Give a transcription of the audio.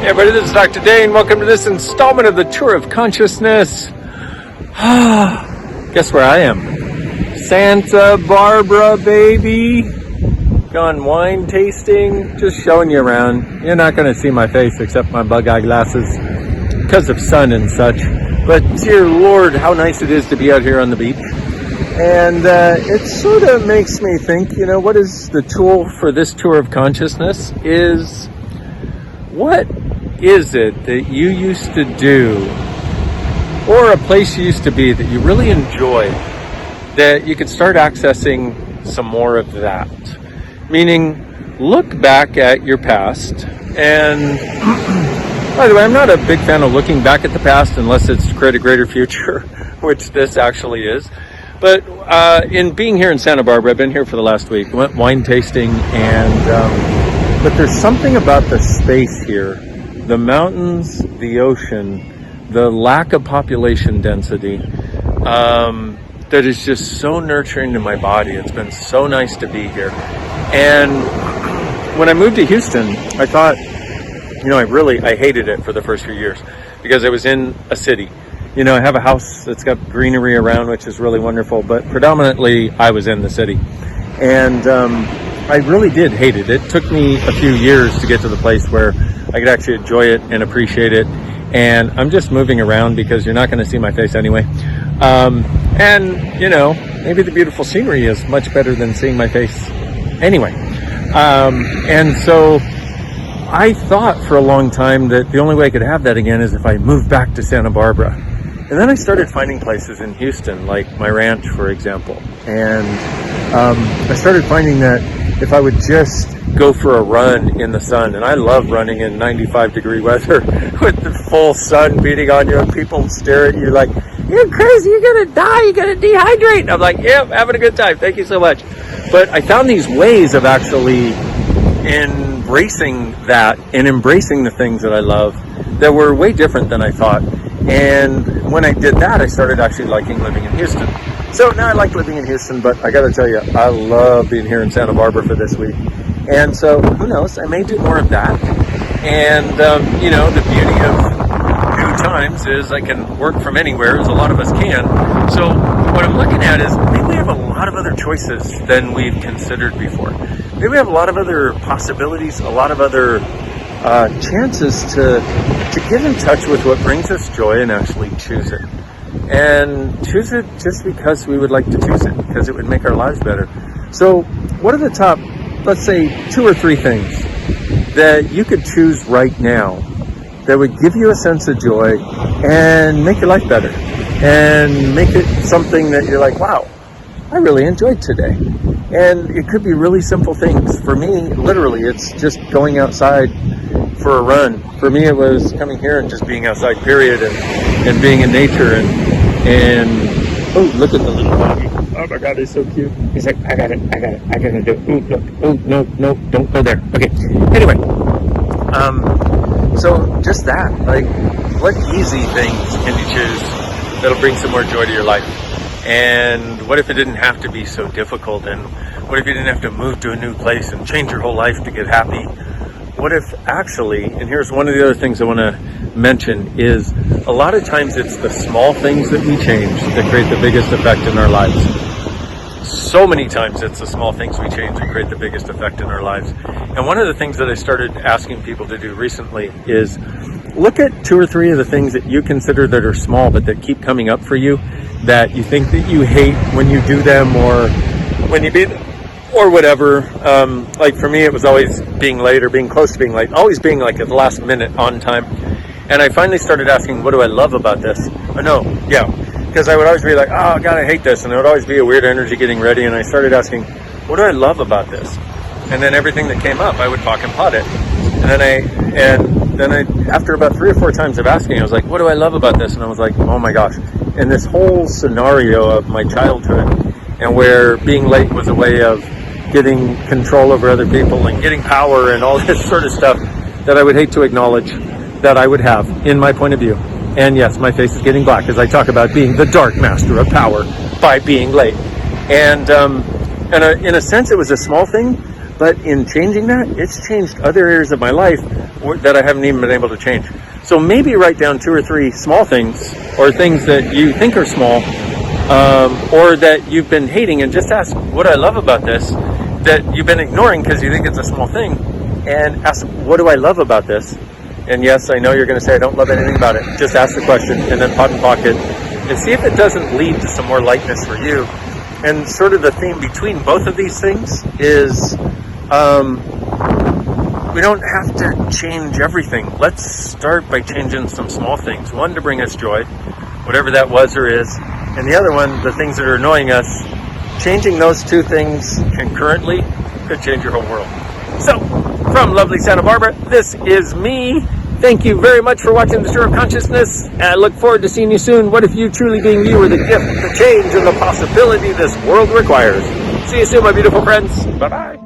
everybody, this is Dr. Dain. Welcome to this installment of the Tour of Consciousness. Guess where I am? Santa Barbara, baby. Gone wine tasting, just showing you around. You're not going to see my face except my bug eye glasses because of sun and such. But dear Lord, how nice it is to be out here on the beach. And it sort of makes me think, you know, what is the tool for this tour of consciousness is, what is it that you used to do or a place you used to be that you really enjoyed that you could start accessing some more of that? Meaning, look back at your past. And by the way, I'm not a big fan of looking back at the past unless it's to create a greater future, which this actually is. But in being here in Santa Barbara, I've been here for the last week, went wine tasting, and but there's something about the space here, the mountains, the ocean, the lack of population density, that is just so nurturing to my body. It's been so nice to be here. And when I moved to Houston, I thought, you know, I hated it for the first few years because I was in a city. You know, I have a house that's got greenery around, which is really wonderful, but predominantly I was in the city. And I really did hate it. It took me a few years to get to the place where I could actually enjoy it and appreciate it. And I'm just moving around because you're not going to see my face anyway. And, you know, maybe the beautiful scenery is much better than seeing my face anyway. And so I thought for a long time that the only way I could have that again is if I moved back to Santa Barbara. And then I started finding places in Houston, like my ranch, for example. And I started finding that if I would just go for a run in the sun, and I love running in 95-degree weather with the full sun beating on you and people stare at you like, you're crazy, you're going to die, you're going to dehydrate. And I'm like, yep, having a good time. Thank you so much. But I found these ways of actually embracing that and embracing the things that I love that were way different than I thought. And when I did that, I started actually liking living in Houston. So now I like living in Houston, but I got to tell you, I love being here in Santa Barbara for this week. And so who knows, I may do more of that. And, you know, the beauty of new times is I can work from anywhere, as a lot of us can. So what I'm looking at is maybe we have a lot of other choices than we've considered before. Maybe we have a lot of other possibilities, a lot of other chances to get in touch with what brings us joy and actually choose it. And choose it just because we would like to choose it, because it would make our lives better. So what are the top, let's say, 2 or 3 things that you could choose right now that would give you a sense of joy and make your life better and make it something that you're like, wow, I really enjoyed today? And it could be really simple things. For me, literally, it's just going outside for a run. For me, it was coming here and just being outside, period, and being in nature. And oh, look at the little doggy. Oh my God, he's so cute. He's like, I got to do it. Ooh, look, oh, no, don't go there. Okay, anyway. So just that, like, what easy things can you choose that'll bring some more joy to your life? And what if it didn't have to be so difficult? And what if you didn't have to move to a new place and change your whole life to get happy? What if actually, and here's one of the other things I want to mention, is a lot of times it's the small things that we change that create the biggest effect in our lives. So many times it's the small things we change that create the biggest effect in our lives. And one of the things that I started asking people to do recently is look at 2 or 3 of the things that you consider that are small but that keep coming up for you, that you think that you hate when you do them or when you beat them or whatever. Like for me, it was always being late or being close to being late, always being like at the last minute on time. And I finally started asking, what do I love about this? Because I would always be like, oh God, I hate this. And it would always be a weird energy getting ready. And I started asking, what do I love about this? And then everything that came up, I would talk and plot it. And then I, after about 3 or 4 times of asking, I was like, what do I love about this? And I was like, oh my gosh. And this whole scenario of my childhood, and where being late was a way of getting control over other people and getting power and all this sort of stuff that I would hate to acknowledge that I would have in my point of view. And yes, my face is getting black as I talk about being the dark master of power by being late. And in a sense, it was a small thing, But in changing that, it's changed other areas of my life that I haven't even been able to change. So maybe write down 2 or 3 small things, or things that you think are small, or that you've been hating, and just ask, what do I love about this that you've been ignoring because you think it's a small thing, and ask, what do I love about this? And yes, I know you're going to say, I don't love anything about it. Just ask the question, and then pot and pocket, and see if it doesn't lead to some more lightness for you. And sort of the theme between both of these things is, we don't have to change everything. Let's start by changing some small things. One, to bring us joy, whatever that was or is. And the other one, the things that are annoying us. Changing those 2 things concurrently could change your whole world. So, from lovely Santa Barbara, this is me. Thank you very much for watching The Stir of Consciousness, and I look forward to seeing you soon. What if you truly being you are the gift, the change, and the possibility this world requires? See you soon, my beautiful friends. Bye-bye.